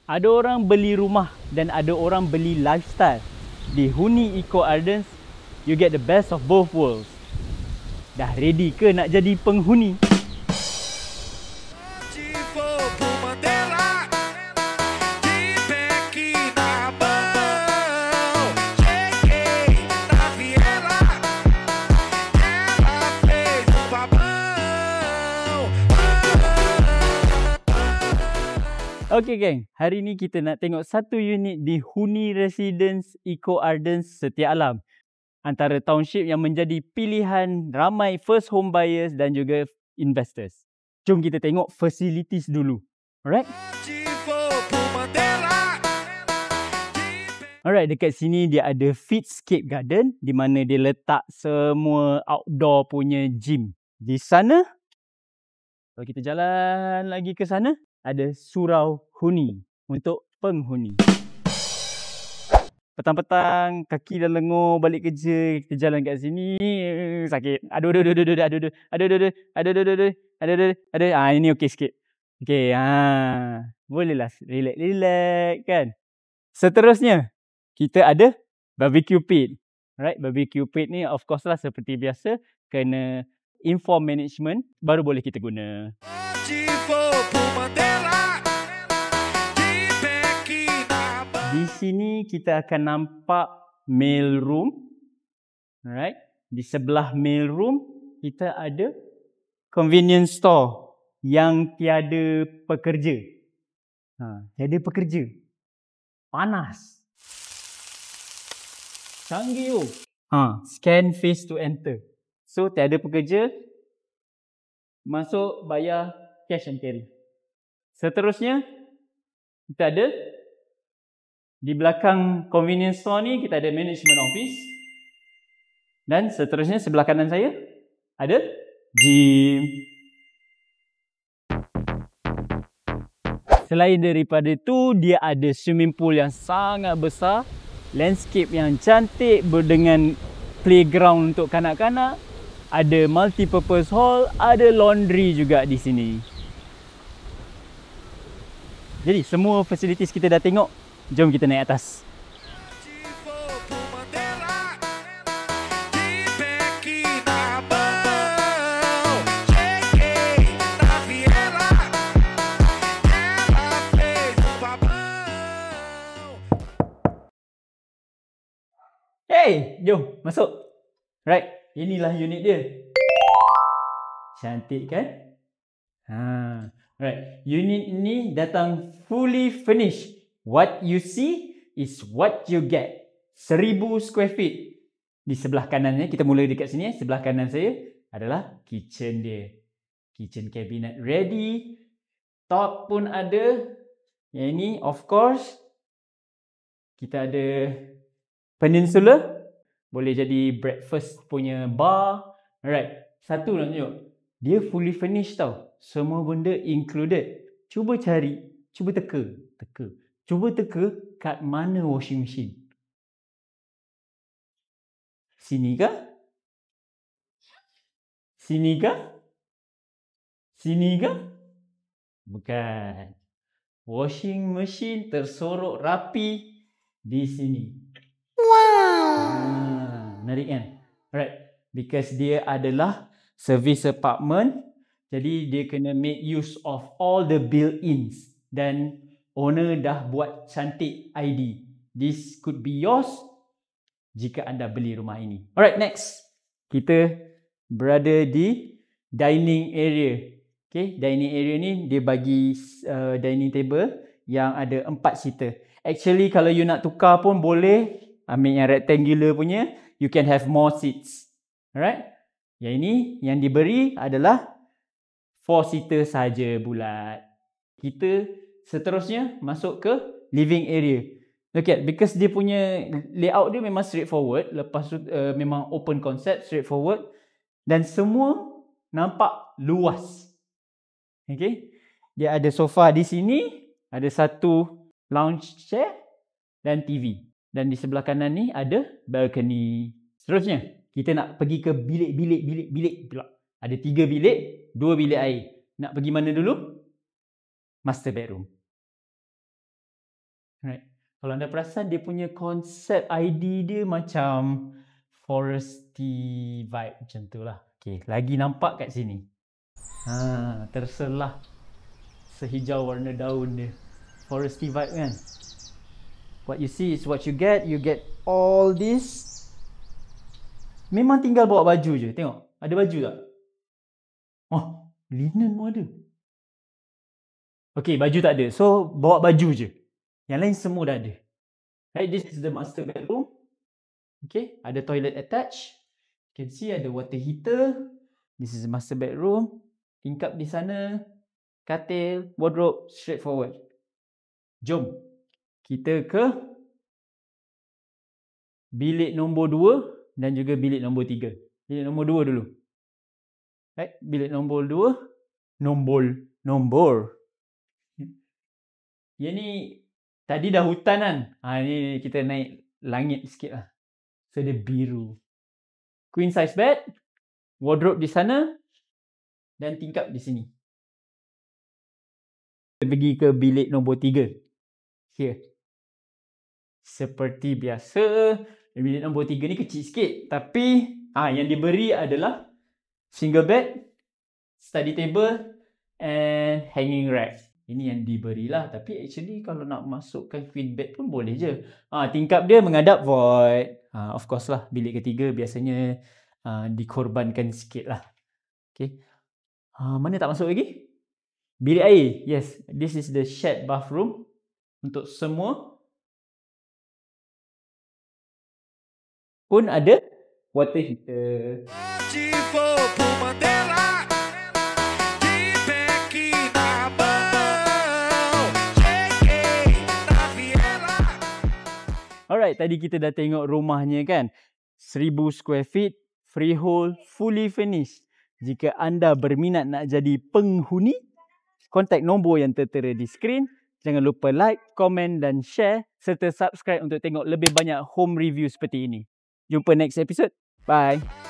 Ada orang beli rumah dan ada orang beli lifestyle. Di Huni Eco Gardens, you get the best of both worlds. Dah ready ke nak jadi penghuni? Okey geng, hari ni kita nak tengok satu unit di Huni Residence Eco Gardens Setia Alam. Antara township yang menjadi pilihan ramai first home buyers dan juga investors. Jom kita tengok facilities dulu. Alright? Alright, dekat sini dia ada Fitscape Garden di mana dia letak semua outdoor punya gym. Di sana, kalau kita jalan lagi ke sana, ada surau huni untuk penghuni. Petang-petang, kaki dah lengur balik kerja, kita jalan kat sini, sakit. Aduh. Ini okey sikit. Okey, bolehlah relax kan. Seterusnya, kita ada barbecue pit. Right, barbecue pit ni of course lah seperti biasa, kena inform management baru boleh kita guna. Di sini kita akan nampak mail room. Alright. Di sebelah mail room kita ada convenience store yang tiada pekerja. Tiada pekerja. Panas. Canggih. Scan face to enter. So tiada pekerja. Masuk bayar cash and carry. Seterusnya kita ada di belakang convenience store ni kita ada management office. Dan seterusnya sebelah kanan saya ada gym. Selain daripada itu, dia ada swimming pool yang sangat besar, landscape yang cantik dengan playground untuk kanak-kanak, ada multi-purpose hall, ada laundry juga di sini. Jadi semua facilities kita dah tengok. Jom kita naik atas. Hey, jom masuk. Right, inilah unit dia. Cantik kan? Right, unit ini datang fully furnished. What you see is what you get. 1000 square feet. Di sebelah kanannya, kita mula dekat sini. Sebelah kanan saya adalah kitchen dia. Kitchen cabinet ready. Top pun ada. Yang ini of course, kita ada peninsula. Boleh jadi breakfast punya bar. Alright, satu nak tunjuk. Dia fully furnished tau. Semua benda included. Cuba cari. Cuba teka. Cuba teka kat mana washing machine. Sini kah? Sini kah? Sini kah? Bukan. Washing machine tersorok rapi di sini. Wow. Menarik kan? Alright. Because dia adalah service apartment. Jadi dia kena make use of all the built-ins. Dan owner dah buat cantik ID. This could be yours jika anda beli rumah ini. Alright, next. Kita berada di dining area. Okay, dining area ni dia bagi dining table yang ada 4 seater. Actually, kalau you nak tukar pun boleh. Ambil yang rectangular punya. You can have more seats. Alright. Yang ini yang diberi adalah 4 seater saja bulat. Kita seterusnya masuk ke living area. Look at, because dia punya layout dia memang straightforward. Lepas tu memang open concept, straightforward. Dan semua nampak luas. Okay. Dia ada sofa di sini. Ada satu lounge chair dan TV. Dan di sebelah kanan ni ada balcony. Seterusnya, kita nak pergi ke bilik pula. Ada 3 bilik, 2 bilik air. Nak pergi mana dulu? Master bedroom. Right. Kalau anda perasan, dia punya konsep ID dia macam foresty vibe macam tu lah. Okay, lagi nampak kat sini. Terselah sehijau warna daun dia. Foresty vibe kan? What you see is what you get. You get all this. Memang tinggal bawa baju je. Tengok, ada baju tak? Oh, linen pun ada. Okay, baju tak ada. So, bawa baju je. Yang lain semua dah ada. Right, this is the master bedroom. Okay, ada toilet attached. You can see ada water heater. This is the master bedroom. Tingkap di sana. Katil, wardrobe, straightforward. Jom kita ke bilik nombor 2 dan juga bilik nombor 3. Bilik nombor 2 dulu. Right, bilik nombor 2. Nombor. Yang ni tadi dah hutan kan. Ni kita naik langit sikit lah. So dia biru. Queen size bed. Wardrobe di sana. Dan tingkap di sini. Kita pergi ke bilik nombor 3. Here. Seperti biasa, bilik nombor 3 ni kecil sikit. Tapi yang diberi adalah single bed, study table and hanging rack. Ini yang diberilah. Tapi actually kalau nak masukkan queen bed pun boleh je. Tingkap dia menghadap void. Of course lah, bilik ketiga biasanya dikorbankan sikit lah. Okay. Mana tak masuk lagi? Bilik air. Yes, this is the shared bathroom untuk semua. Pun ada water heater. Alright, tadi kita dah tengok rumahnya kan. 1000 square feet, freehold, fully furnished. Jika anda berminat nak jadi penghuni, kontak nombor yang tertera di skrin. Jangan lupa like, komen dan share serta subscribe untuk tengok lebih banyak home review seperti ini. Jumpa next episode. Bye.